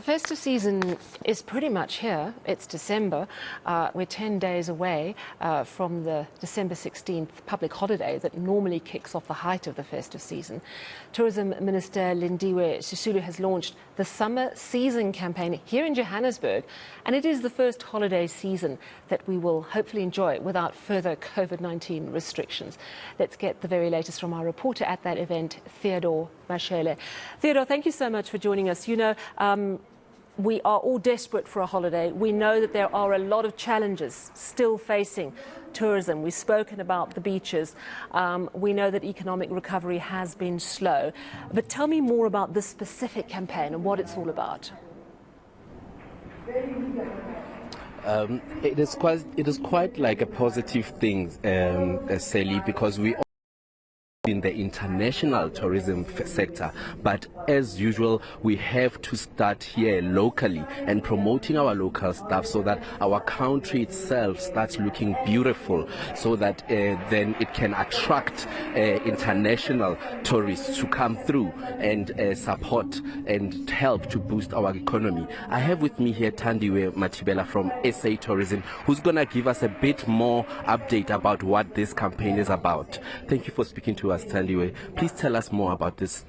the festive season is pretty much here. It's December. We're 10 days away from the December 16th public holiday that normally kicks off the height of the festive season. Tourism Minister Lindiwe Sisulu has launched the Summer Season campaign here in Johannesburg, and it is the first holiday season that we will hopefully enjoy without further COVID-19 restrictions. Let's get the very latest from our reporter at that event, Theodor, Mashele. Theodor, thank you so much for joining us. You know, we are all desperate for a holiday. We know that there are a lot of challenges still facing tourism. We've spoken about the beaches. We know that economic recovery has been slow. But tell me more about this specific campaign and what it's all about. It is quite like a positive thing, Sally, because we in the international tourism sector, but as usual we have to start here locally and promoting our local stuff so that our country itself starts looking beautiful, so that then it can attract international tourists to come through and support and help to boost our economy. I have with me here Lindiwe Sisulu from SA Tourism, who's gonna give us a bit more update about what this campaign is about. Thank you for speaking to us, Lindiwe. Please tell us more about this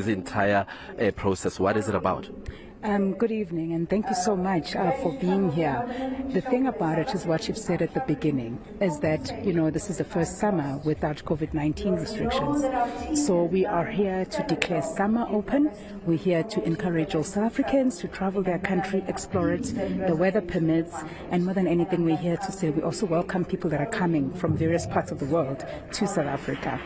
entire process. What is it about? Good evening, and thank you so much for being here. The thing about it is what you've said at the beginning, is that, you know, this is the first summer without COVID-19 restrictions. So we are here to declare summer open. We're here to encourage all South Africans to travel their country, explore it, the weather permits, and more than anything, we're here to say we also welcome people that are coming from various parts of the world to South Africa.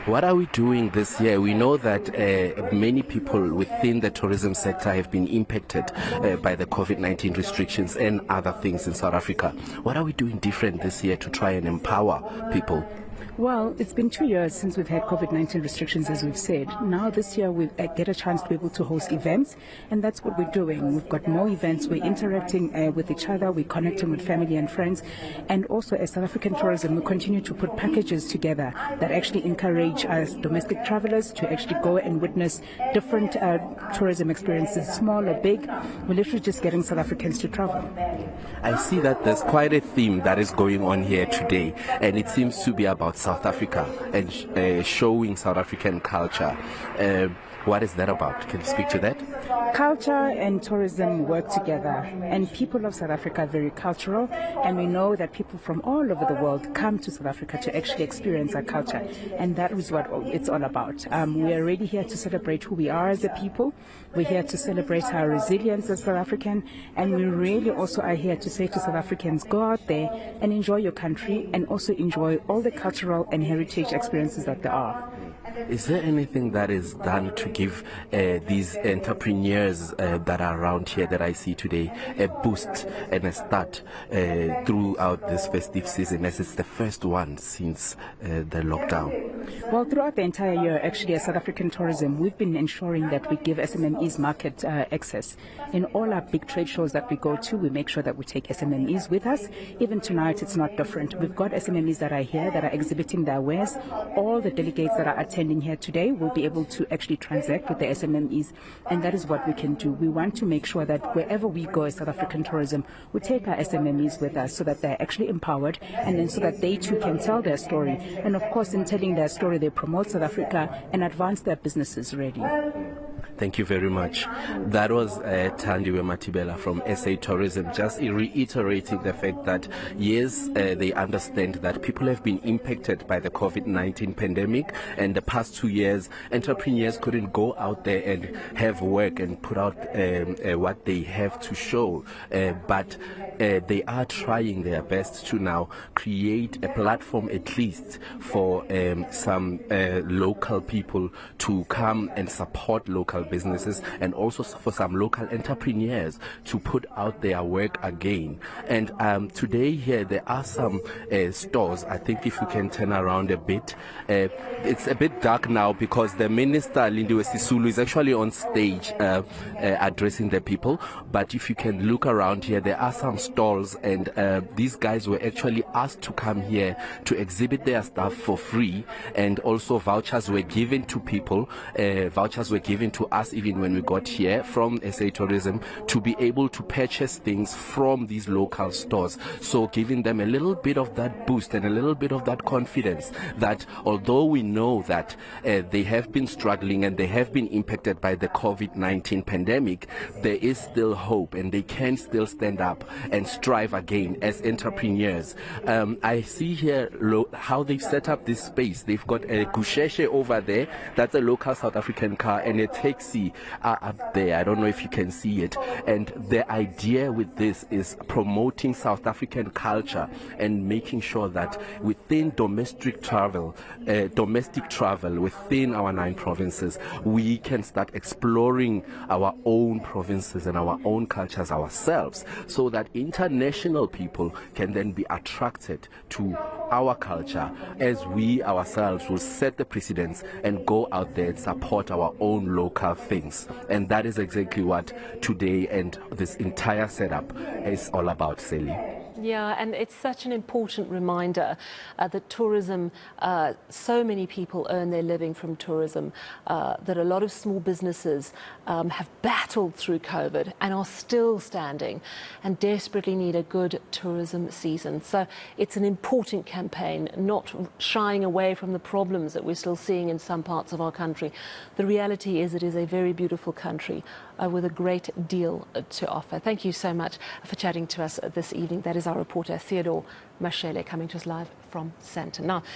What are we doing this year? We know that many people within the tourism sector have been impacted by the COVID-19 restrictions and other things in South Africa. What are we doing different this year to try and empower people? Well, it's been 2 years since we've had COVID-19 restrictions, as we've said. Now this year we get a chance to be able to host events, and that's what we're doing. We've got more events, we're interacting with each other, we're connecting with family and friends, and also as South African Tourism, we continue to put packages together that actually encourage us domestic travelers to actually go and witness different tourism experiences, small or big. We're literally just getting South Africans to travel. I see that there's quite a theme that is going on here today, and it seems to be about South Africa and showing South African culture. What is that about? Can you speak to that? Culture and tourism work together, and people of South Africa are very cultural, and we know that people from all over the world come to South Africa to actually experience our culture, and that is what it's all about. We are really here to celebrate who we are as a people. We're here to celebrate our resilience as South African, and we really also are here to say to South Africans, go out there and enjoy your country and also enjoy all the cultural and heritage experiences that there are. Is there anything that is done to give these entrepreneurs that are around here that I see today a boost and a start throughout this festive season, as it's the first one since the lockdown? Well, throughout the entire year, actually, as South African Tourism, we've been ensuring that we give SMMEs market access. In all our big trade shows that we go to, we make sure that we take SMMEs with us. Even tonight, it's not different. We've got SMMEs that are here, that are exhibiting their wares. All the delegates that are attending here today will be able to actually transact with the SMMEs, and that is what we can do. We want to make sure that wherever we go as South African Tourism, we take our SMMEs with us so that they're actually empowered, and then so that they too can tell their story. And of course, in telling their story, they promote South Africa and advance their businesses really. Thank you very much. That was Lindiwe Sisulu from SA Tourism, just reiterating the fact that yes, they understand that people have been impacted by the COVID-19 pandemic, and the past 2 years entrepreneurs couldn't go out there and have work and put out what they have to show, but they are trying their best to now create a platform at least for some local people to come and support local businesses, and also for some local entrepreneurs to put out their work again. And today here there are some stores. I think if you can turn around a bit, it's a bit dark now because the Minister Lindiwe Sisulu is actually on stage addressing the people, but if you can look around here, there are some stalls, and these guys were actually asked to come here to exhibit their stuff for free, and also vouchers were given to people. Vouchers were given to us even when we got here from SA Tourism to be able to purchase things from these local stores. So giving them a little bit of that boost and a little bit of that confidence that although we know that they have been struggling and they have been impacted by the COVID-19 pandemic, there is still hope and they can still stand up and strive again as entrepreneurs. I see here how they've set up this space. They've got a gusheshe over there, that's a local South African car, and a taxi up there. I don't know if you can see it. And the idea with this is promoting South African culture and making sure that within domestic travel within our 9 provinces, we can start exploring our own provinces and our own cultures ourselves, so that international people can then be attracted to our culture, as we ourselves will set the precedence and go out there and support our own local things. And that is exactly what today and this entire setup is all about, Sally. Yeah, and it's such an important reminder that tourism, so many people earn their living from tourism, that a lot of small businesses have battled through COVID and are still standing and desperately need a good tourism season. So it's an important campaign, not shying away from the problems that we're still seeing in some parts of our country. The reality is it is a very beautiful country with a great deal to offer. Thank you so much for chatting to us this evening. That is our reporter Theodor Mashele coming to us live from Sandton. Now,